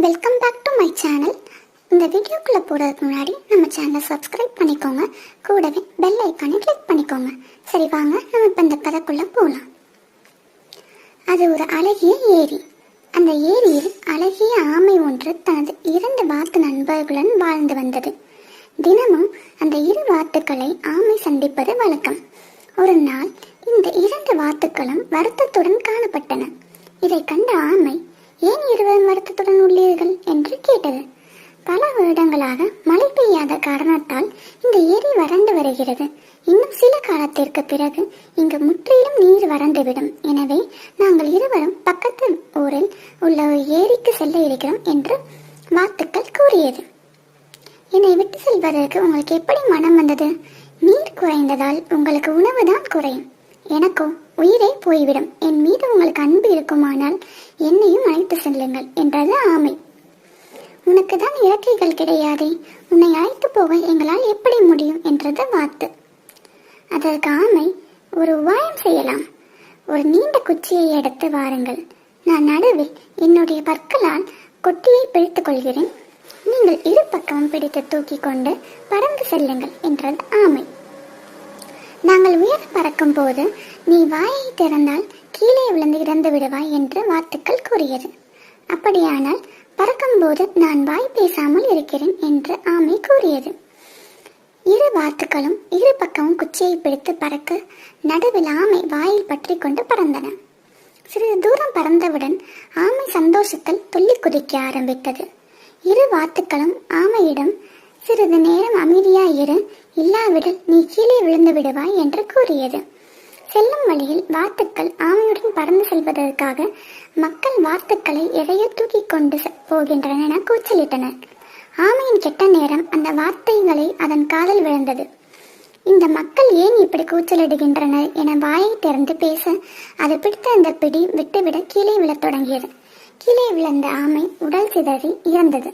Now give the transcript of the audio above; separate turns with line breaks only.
Welcome back to my channel. இந்த வீடியோக்குள்ளே போகிறதுக்கு முன்னாடி நம்ம சேனலை சப்ஸ்கிரைப் பண்ணிக்கோங்க. கூடவே பெல் ஐக்கானை கிளிக் பண்ணிக்கோங்க. சரி வாங்க, நம்ம இப்போ இந்த கதைக்குள்ளே போகலாம். அது ஒரு அழகிய ஏரி. அந்த ஏரியில் அழகிய ஆமை ஒன்று தனது 2 வாத்து நண்பர்களுடன் வாழ்ந்து வந்தது. தினமும் அந்த 2 வாத்துக்களை ஆமை சந்திப்பது வழக்கம். ஒரு நாள் இந்த 2 வாத்துக்களும் வருத்தத்துடன் காணப்பட்டன. இதை கண்ட ஆமை, ஏன் இருவரும் வருத்தத்துடன் உள்ளீர்கள் என்று கேட்டது. பல வருடங்களாக மழை பெய்யாத காரணத்தால் இந்த ஏரி வறண்டு வருகிறது. இன்னும் சில காலத்திற்கு பிறகு இங்கு முற்றிலும் நீர் வறண்டுவிடும். எனவே நாங்கள் இருவரும் பக்கத்து ஊரில் உள்ள ஒரு ஏரிக்கு செல்ல இருக்கிறோம் என்று வாத்துக்கள் கூறியது. என்னை விட்டு செல்வதற்கு உங்களுக்கு எப்படி மனம் வந்தது? நீர் குறைந்ததால் உங்களுக்கு உணவுதான் குறையும். எனக்கோ உயிரே போய்விடும். என் மீது உங்களுக்கு அன்பு இருக்குமானால் என்னையும் அழைத்து செல்லுங்கள் என்றது ஆமை. உனக்கு தான் இறக்கைகள் கிடையாதே, உன்னை அழைத்து போக எங்களால் எப்படி முடியும் என்றது வாத்து. அதற்கு ஆமை, ஒரு உபாயம் செய்யலாம். ஒரு நீண்ட குச்சியை எடுத்து வாருங்கள். நான் நடுவில் என்னுடைய பற்களால் கொட்டியை பிடித்துக் கொள்கிறேன். நீங்கள் 2 பக்கமும் பிடித்து தூக்கி கொண்டு பறந்து செல்லுங்கள் என்றது ஆமை. நாங்கள் உயர பறக்கும் போது நீ வாயை திறந்தால் கீழே விழுந்து இறந்து விடுவாய் என்று வாத்துக்கள் கூறியது. அப்படியானால் பறக்கும்போது நான் வாய் பேசாமல் இருக்கிறேன் என்று ஆமை கூறியது. 2 வாத்துக்களும் 2 பக்கமும் குச்சியை பிடித்து பறக்க நடுவில் ஆமை வாயில் பற்றி கொண்டு பறந்தன. சிறிது தூரம் பறந்தவுடன் ஆமை சந்தோஷத்தில் துள்ளி குதிக்க ஆரம்பித்தது. 2 வாத்துக்களும் ஆமையிடம், சிறிது நேரம் அமைதியாயிரு, இல்லாவிடில் நீ கீழே விழுந்து விடுவாய் என்று கூறியது. செல்லும் வழியில் வாத்துக்கள் ஆமையுடன் பறந்து செல்வதற்காக மக்கள் வாத்துக்களை எதையோ தூக்கி கொண்டு போகின்றன என கூச்சலிட்டனர். ஆமையின் கெட்ட நேரம் அந்த வார்த்தைகளை அதன் காதில் விழுந்தது. இந்த மக்கள் ஏன் இப்படி கூச்சலிடுகின்றனர் என வாயை திறந்து பேச அது பிடித்த அந்த பிடி விட்டுவிட கீழே விழத் தொடங்கியது. கீழே விழுந்த ஆமை உடல் சிதறி இறந்தது.